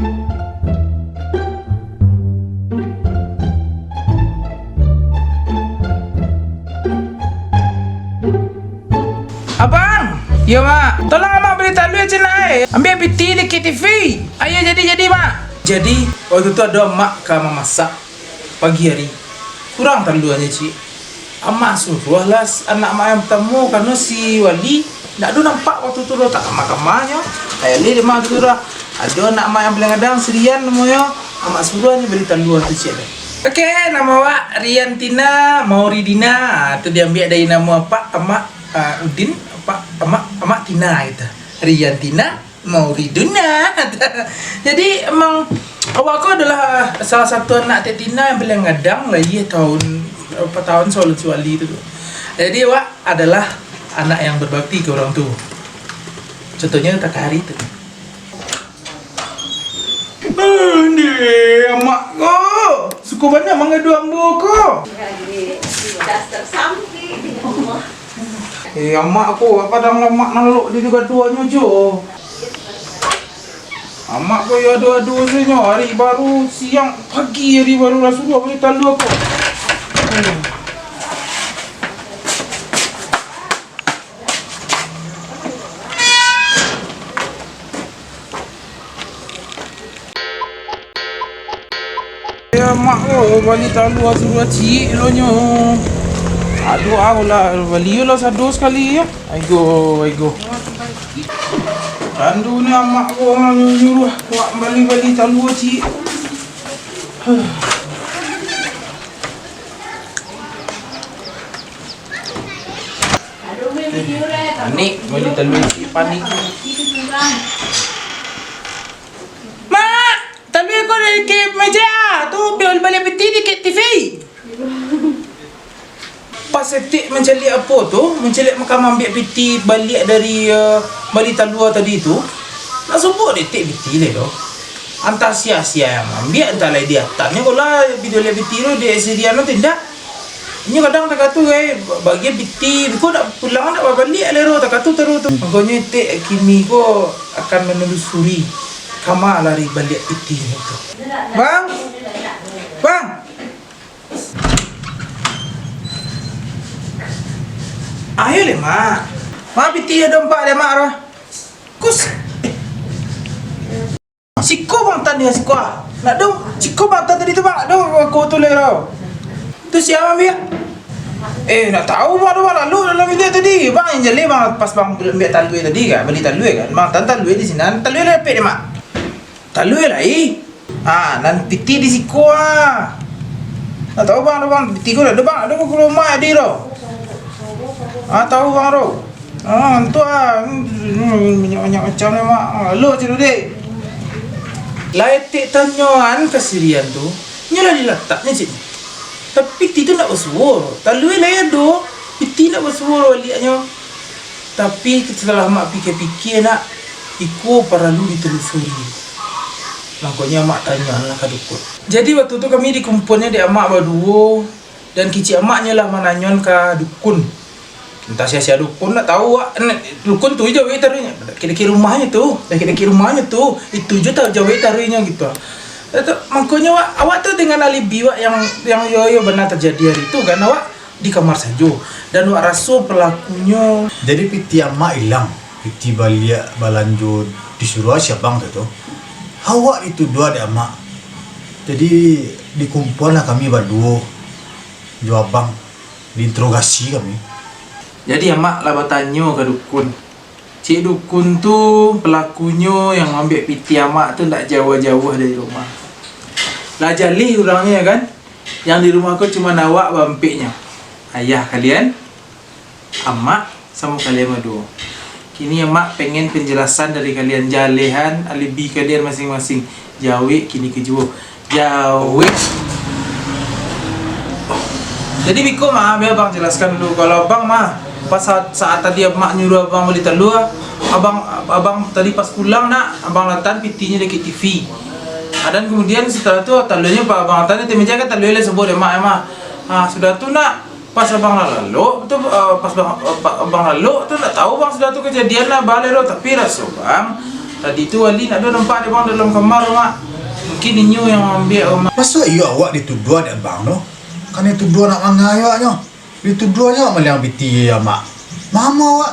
Abang, ya mak, tolong abang beli talui aja naik. Ambil piti dikit TV. Ayo jadi mak. Jadi waktu itu ada mak kama masak pagi hari. Kurang taluannya cik. Amak suruh lah anak mak yang bertemu karena si Wali nak do nampak waktu tu tak kamar-kamarnya. Ayah dia mak suruh. Ada anak mak yang bilang kadang Sirian namanya. Amak suruhnya beli taluan tu cik. Okey, nama awak Rian Tina Mauridina. Tu dia ambil dari nama apa? Amak Udin. Amak Tina gitu. Rian Tina Mauridina. Jadi emang awak aku adalah salah satu anak Tek Tina yang paling gadang lagi tahun berapa tahun soal Wali itu. Jadi awak adalah anak yang berbakti ke orang tua. Contohnya tak hari itu. Ini amak ko. Suku banyak mengadu ambo ko. Amak aku kadang lemak naluk di juga duanya jo. Amak ko ya adu-adu sebenarnya hari baru siang pagi hari baru lah suruh beli talu aku. Ya mak ko beli talu suruh cik lo nyo. Aduh aku lah beli lah satu sekali ya. Aigo. Tandu ni amak ko nyuruh wak beli talu cik. Panik beli talu cik panik. Mak, talu ko dari ke meja tu biar balik peti dikit TV. Pas setik mencari apa tu, mencari makam ambil peti balik dari balik talua tadi tu, nak sebut dia tek peti dia tu. Antara sia-sia yang ambil entah lah dia. Taknya kalau video lihat peti tu dia Sirian tu tidak. Ini kadang tak kata bagi peti, kau nak pulang nak balik lero tak kata terus tu. Makanya tek kini ko akan menelusuri kama lari balik peti tu. Bang. Ayo le mak. Mak piti ada empat le mak roh. Kus. Siko bang tadi siko. Nak dong. Siko bang tadi tu bang. Dong aku tu le roh. Tu siapa ambil? Nak tahu mak dah lalu dalam video tadi. Bang yang jeli bang pas bang ambil talui tadi kan. Beli talui kan. Bang talui di sini. Talui le pek le mak. Talui lah nan piti di siko ah. Nak tahu bang piti ko dah bang. Ada ko rumah di roh. Tahu bang Ro. Tu banyak macam ni mak. Lo cik dek. Laitik tanyaan kesirian tu. Nyalah diletaknya cik. Tapi piti tu nak bersuara. Talui lah do. Piti nak bersuara baliknya. Tapi setelah mak fikir-fikir nak ikut perlu ditelusuri. Makanya mak tanya lah ke dukun. Jadi waktu tu kami dikumpulnya di amak berdua. Dan kicik amaknya lah menanyakan ke dukun. Entah sia-sia dukun nak tahu dukun tu jauh taruhnya kira-kira rumahnya tu itu je tahu jauh taruhnya gitu. Makanya awak tu dengan alibi wak yang yo benar terjadi hari itu kan awak di kamar saja dan wak rasa pelakunya. Jadi piti amak hilang, piti balik balanjut disuruh siapa bang tu. Awak itu dua ada amak. Jadi dikumpul lah kami berdua, jawab bang, diinterogasi kami. Jadi amak lah bertanya ke dukun. Cik dukun tu pelakunya yang ambil piti amak tu tak jauh-jauh dari rumah. Lah jalih orangnya kan. Yang di rumah aku cuma awak bampiknya. Ayah kalian, amak sama kalian berdua. Kini amak pengen penjelasan dari kalian, jalihan alibi kalian masing-masing. Jawik kini kejua. Jawik. Jadi Biko mah biar abang jelaskan dulu. Kalau abang mah pas saat tadi mak nyuruh abang beli telur, abang tadi pas pulang nak abang latan pitinya dekat TV. Dan kemudian setelah tu telurnya pak abang latan itu meja kan telurnya sebut mak emang. Sudah tu nak pas abang lalu tu pas abang lalu tu nak tahu bang sudah tu kejadian lah balik tapi rasa bang Tadi tu Wali nak ada nampak dia bang dalam kamar mak. Mungkin Inyo yang ambil mak. Masa iya awak dituduh ada bang no? Kan dituduh nak mangai awaknya. Dituduh aja maliang biti ya mak. Mama awak.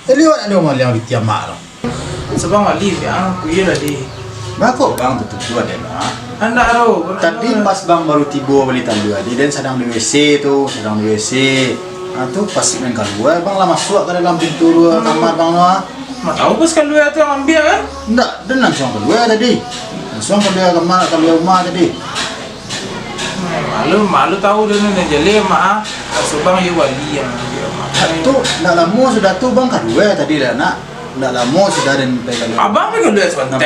Jadi awak ada maliang biti ya mak no. Sebang Wali yang aku iya tadi. Bako bang tutup ada mak. Anda tahu. Tadi pas bang baru tiba balik tandu adi dan sedang di WC tu, sedang di WC. Ah tu pas main keluar bang lah masuk ke dalam pintu dua kamar bang Noah. Mak tahu pas kalau tu yang ambil kan? Enggak, dan langsung keluar tadi. Langsung keluar kamar, keluar rumah tadi. Malu tahu dia nak jadi mak. Sebang ya Wali yang ambil mak. Tu enggak lama sudah tu bang keluar tadi dah nak. Enggak lama sudah dan pegang. Abang pergi keluar sebentar.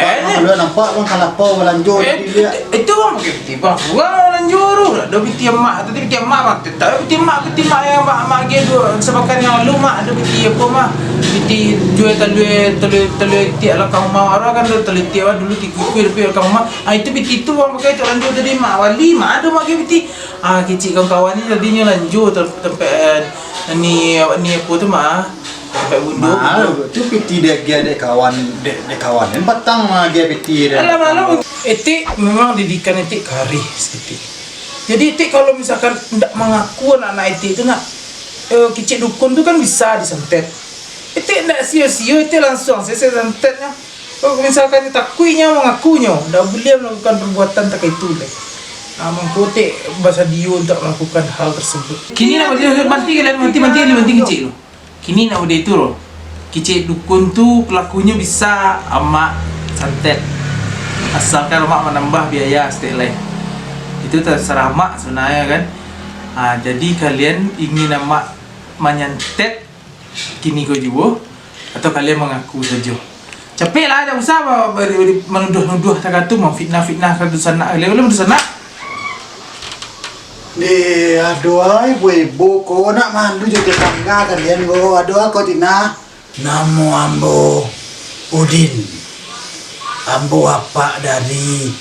Nampak bang kalapau lanjut tadi dia. Itu bang pakai peti bang. Bukan lanjut tu. Ada peti mak. Tadi peti mak bang. Tak peti mak yang mak dia dua. Sebabkan yang lalu mak ada peti apa mak. Peti jual telur tiap lah kamu mau. Orang kan telur tiap dulu 3 rupiah kamu mak. Itu peti tu bang pakai tu lanjut tadi mak Wali mak ada mak peti. Kecil kawan-kawan ni tadinya lanjut tempat ni apa tu mak. Sampai undur. Tu piti dia ada kawan dan batang mah dia piti dia. Alam etik memang didikan etik garis etik. Jadi etik kalau misalkan tidak mengaku anak-anak etik itu nak kicik dukun tu kan bisa disantet. Etik tidak sia-sia etik langsung saya santetnya. Kalau misalkan takuinya mengakunya, tidak boleh melakukan perbuatan tak itu deh. Mengkotek bahasa dia untuk melakukan hal tersebut. Kini nak banti kecil tu. Kini nak udah itu loh. Kicik dukun tu pelakunya bisa amak santet. Asalkan mak menambah biaya setiap lain. Itu terserah mak sebenarnya kan. Jadi kalian ingin amak menyantet kini kau juga atau kalian mengaku saja. Capek lah, tak usah menuduh-nuduh tak kata memfitnah-fitnah kata sana. Kalian boleh sana. Ni aduh ay ibu ko nak mandu juga tangga kalian go aduh ako tina Namo ambo Udin. Ambo apa dari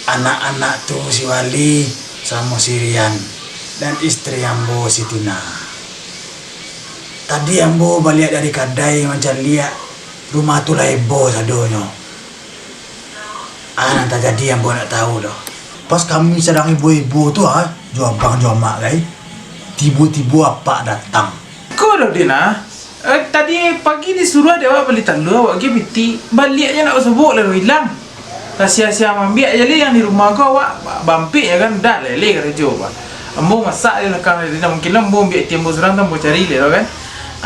anak-anak tu si Wali sama si Rian dan istri ambo si Tina. Tadi ambo balik dari kedai macam lihat rumah tu lah heboh sadonyo. Nanti jadi ambo nak tahu dah. Pas kami sedang ibu-ibu tu jual bang jual mak guys. Tiba-tiba apa datang. Kau dah Dina. Tadi pagi disuruh dia awak beli telur, awak pergi piti. Baliknya nak sebut lalu hilang. Tak sia-sia ambil je yang di rumah kau awak bampik ya kan. Dah lele kerja apa. Ambo masak dia lekang dia mungkin ambo ambil timbul serang ambo cari dia kan.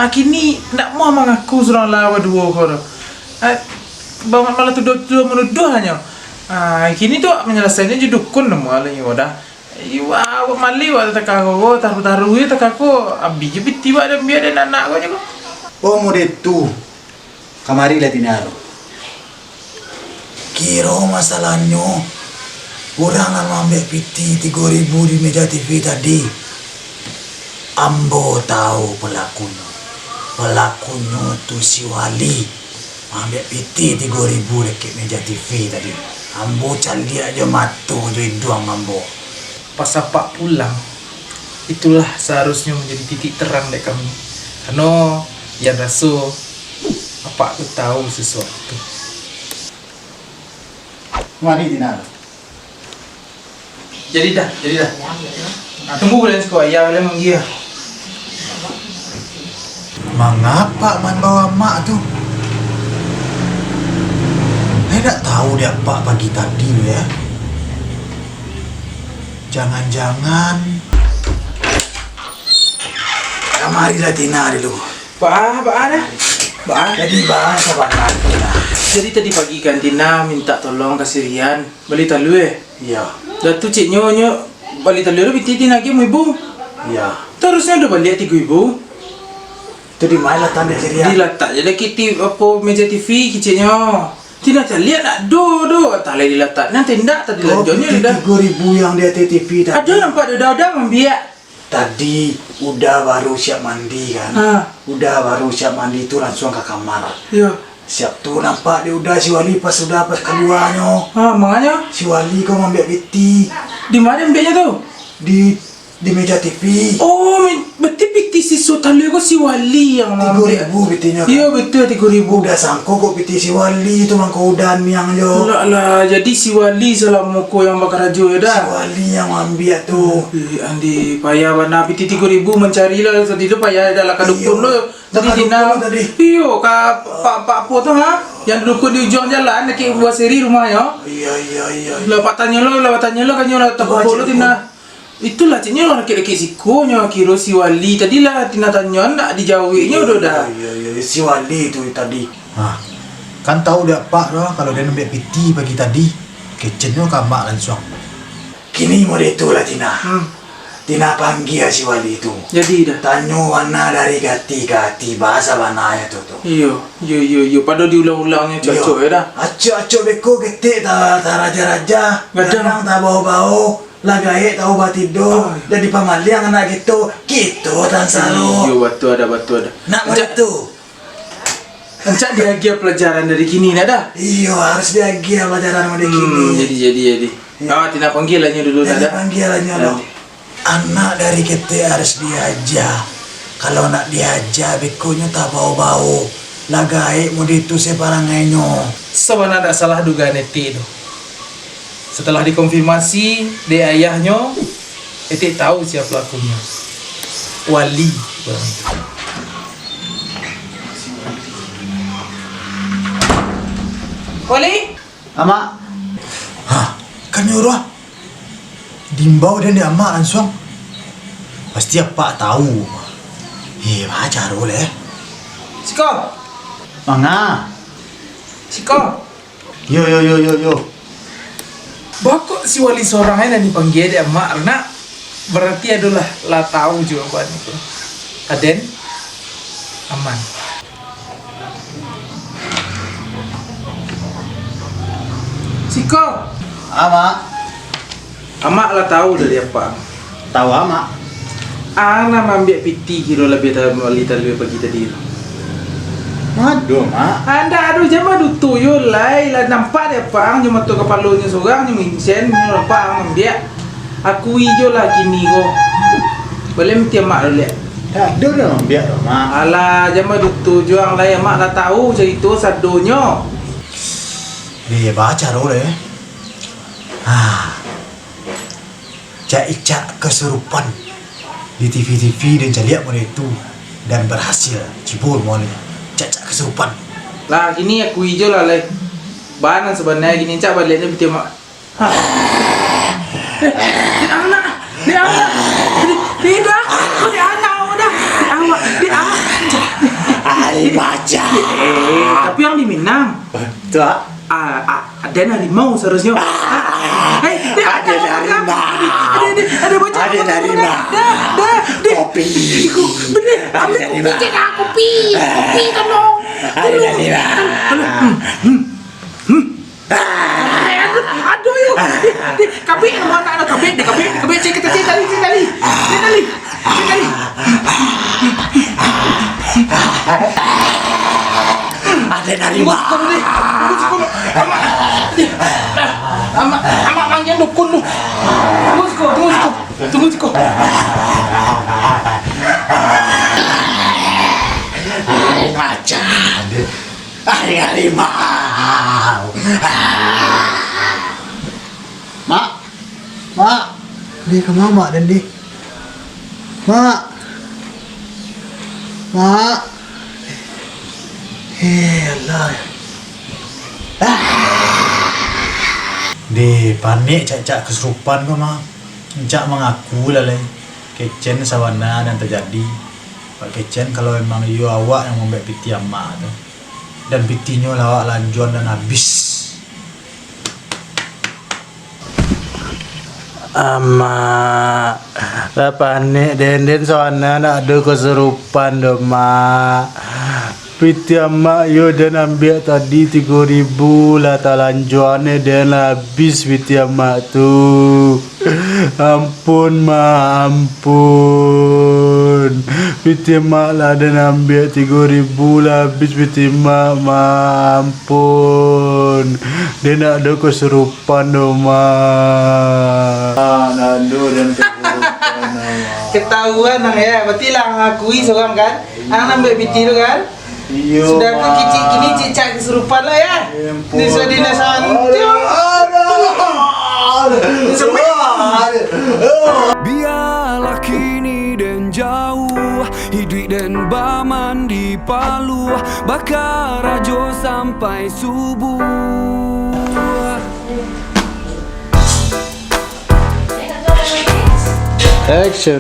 Kini nak mau mengaku serang lawa dua kau dah. Malah tuduh menuduh hanya. Kini tu menyelesaikan je dukun nama lah ni wadah. Awak mali awak tak kau taruh ya tak kau abi je tiba ada biar ada anak kau je kau. oh mode tu kamari lah tina Kira masalahnya orang ambil piti 3.000 di meja TV tadi. Ambo tahu pelakunya. Pelakunya tu si Wali. Ambil piti 3.000 dekat meja TV tadi. Ambo cari aja mata tu hidung ambo. Pas apa pulang, itulah seharusnya menjadi titik terang dari kami. Karena yang rasa apa aku tahu sesuatu. mari tina Jadi dah. Tunggu boleh sekolah ayah boleh manggil. Mengapa man bawa mak tu? Saya tak tahu dia apa pagi tadi ya. Jangan-jangan kamarilah Tina dulu. Ba dah. Jadi bahasa apa Tina? Jadi tadi pagi kan Tina minta tolong kasih Rian beli telur Ya, Dah tu cik nyo balik telur binti Tina lagi mu ibu. ya. Terusnya udah balik 3 ibu. Itu di mana tanda Ria? Diletak je lagi apa meja TV kiciknya. Tina tak lihat nak do tak lagi diletak. Nanti ndak tadi lanjutnya dah. 3.000 yang dia TTP tadi. Ada nampak ada membiak. Tadi udah baru siap mandi kan. Udah baru siap mandi itu langsung ke kamar. Ya. Siap tu nampak dia udah si Wali pas keluarnya. Makanya Si Wali kau ambil peti di mana ambilnya tu? di di meja TV. Oh, berarti piti si Sultan Lego si Wali yang ambil. 3.000 bitinya. Iya betul 3.000. Udah sangko kok piti si Wali itu mangko udan yang yo. Lah, jadi si Wali salah moko yang bakar rajo ya Si dah. Wali yang ambil tuh. Andi payah mana piti 3.000 mencari lah tadi tu payah dalam kadukun lo. Tadi Dah dina. kadukun tadi. Iyo ka pak po tu ha. Yang dukun di ujung jalan nak buat seri rumah ya. Iya. Lah tanya lo kan nyola tak Wajib lo tina. Itulah caknya orang kira-kira sikonya kira si Wali tadilah tina tanya nak dijauhinya udah dah. Iya, si Wali itu tadi. Kan tahu dah Pak doh kalau dia ambil piti pagi tadi. Kitchennya kamak langsung. Kini mau itulah Tina. Tina panggil si Wali itu. Jadi dah. Tanya warna dari gati bahasa mana ya tuh. Iyo. Pada diulang-ulangnya cocok ya dah. Acok beko ketik ta raja-raja. Gadang. Ta bau-bau. Lagai tahu batido. Jadi pamaliang anak gitu tan selalu. Iyo batu ada. Nak begitu. Encak dihagia pelajaran dari kini nak dah. Iya harus diagia pelajaran sama dia gini. Jadi. Tina panggilannya dulu Jadi dah. panggilannya loh. Anak dari kita harus diajar. Kalau nak diajar bekonya tak bau-bau. Lagai mau itu separangannya. Sebenarnya tak salah dugaan Eti itu. Setelah dikonfirmasi dari ayahnya, Eti tahu siapa pelakunya. Wali. Wali? Ama, Kan nyuruh. Dimbau dan diamak langsung. Pasti apa tahu. Wajar boleh. Siko. manga. Siko. Yo. Bakok si Wali seorang yang dipanggil dia mak nak berarti adalah lah tahu jawaban itu. Aden aman. Siko. Ama, Amak lah tahu dari apa. tahu ama. Ana ambil piti kilo lebih Wali lebih pagi tadi. Aduh, mak. Anda aduh jama du tuyul lai lah nampak dia pang cuma tu kepalanya seorang cuma insen ni pang dia. Aku hijau lah kini ko. Boleh mesti mak dulu lihat. Aduh dah, biar dah, mak. Alah jama du tujuan lai mak lah tahu cerita sadonya. Dia baca boleh. Cak kesurupan di TV dan caliak mana itu dan berhasil cibul mana cak kesurupan. Lah kini aku hijau lah lai. Banan sebenarnya gini cak baliknya mesti mak. Dia anak. Dia Ari baca. Tapi yang di Minang. Tuh, Ada harimau seharusnya. Ada harimau. Ada bocah. Ada harimau. Kopi. Bener. Ambil kopi cek kopi. Kopi tolong. Ada harimau. Aduh yuk. Kabe mana ada kabe? Kabe cek tali. Ada harimau. Amak manggil dukun lu. Tunggu siko. Baca. Ada harimau. Mak. Dia ke mama dan dia. Mak. Allah. Di panik cak kesurupan kau mah. Cak mengaku lah leh. Kecen sawana dan terjadi. Pak Kecen kalau memang you awak yang membuat piti amak tu. Dan pitinya lawak lanjuan dan habis. Ama lah panik den soalnya nak ada keserupan dah mak. Piti amak yo dan ambil tadi 3.000 lah tak lanjuannya dan habis piti amak tu. Ampun mak, ampun. Piti mak lah dan ambil 3.000 lah habis piti mak, ampun. Dia nak ada keserupan dah mak. nado dan keburukan. ketahuan nang ya. Berarti lah ngakui seorang kan. Ang nambah biti tu kan. Iya. Sudah ke kicik kini cicak kesurupan lah ya. Di sadina santiu. Biarlah kini dan jauh, hidup dan baman di Palu, bakar rajo sampai subuh. Action.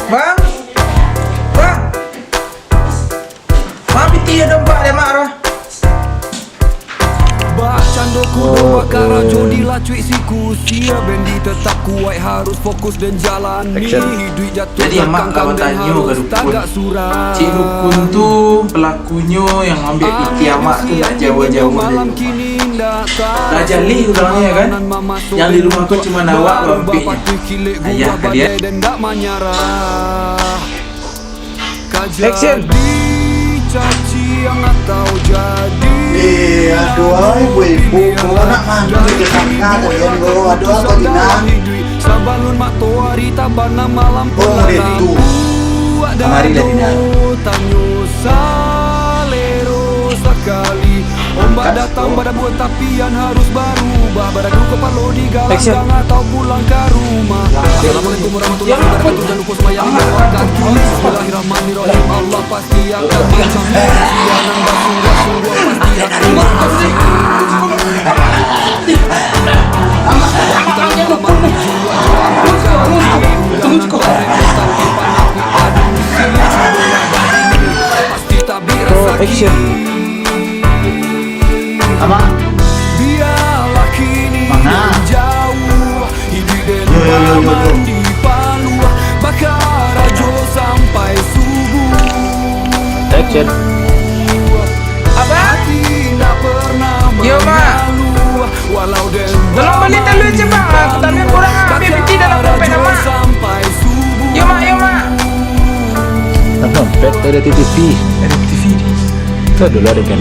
Bang. Bang. Mak biti ada mbak dia mak roh. Cando kudo bakar rajo dilacui siku sia bendi tetap kuat harus fokus dan jalani hidup jatuh. Jadi mak kawan tanya ke Rukun. tagak surat. Cik Rukun tu pelakunya yang ambil biti amak tu nak jauh-jauh Malam dari. kini datang. Raja Lee orangnya kan. Yang di rumah aku cuma nawak bampiknya. Ayah kalian. Dan tak menyerah. Action. Caci yang atau jadi. Aduh, ibu-ibu, kau nak mana ke sana kalian go? Aduh, apa gina? Sabalun matoari tabana malam Oh, dia itu. Kamari dah tina. Tanyo salero sekali. Ombak datang pada buat tapian harus berubah. Beradu kepala di galang atau pulang ke rumah. Assalamualaikum warahmatullahi wabarakatuh. Jangan lupa sembahyang lima waktu. Bismillahirrahmanirrahim. Allah pasti akan macam sianan sungguh-sungguh pasti akan berhasil. Tunggu cukup. Pasti tak berasa Action. Ama, Biarlah kini Mana? jauh, hidup dan Yo. aman di Palu, bakar rajo sampai subuh. Action. Apa? Hati tak pernah Yo, Mak. mengalu, walau dan Tolong beli telur je, Mak. Aku tak boleh kurang ambil biti dalam dompet rajo Mak. sampai subuh. Yo, Mak, yo, Mak. Dompet tu ada TTV. Ada TV ni. Tu dulu ada kan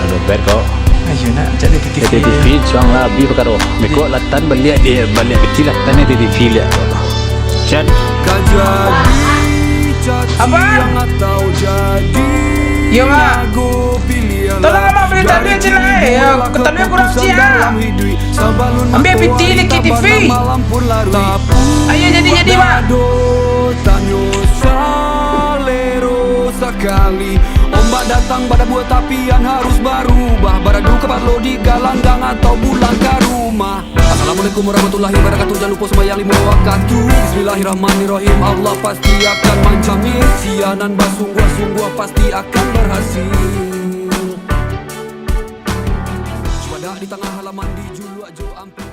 dompet kau. Ayo nak cari TV. TTV cuang lah bi perkara. Mekok latan balik dia balik kecil latan ni TTV lihat. Chan. Kau jadi caci Apa? yang atau jadi Yo, Mak. lagu pilihan. Tolong Mak beli telur je lah. Telur kurang siap. Ambil biti ni ke TV. Ayo jadi, Mak. Tanyo salero sekali. Ombak datang pada buat tapian harus berubah. Beradu kepala di galanggang atau pulang ke rumah. Assalamualaikum warahmatullahi wabarakatuh. Jangan lupa sembahyang lima waktu. Bismillahirrahmanirrahim. Allah pasti akan menjamin. Sianan bersungguh-sungguh pasti akan berhasil. Wadah di tengah halaman di Julu Ajo Ampe.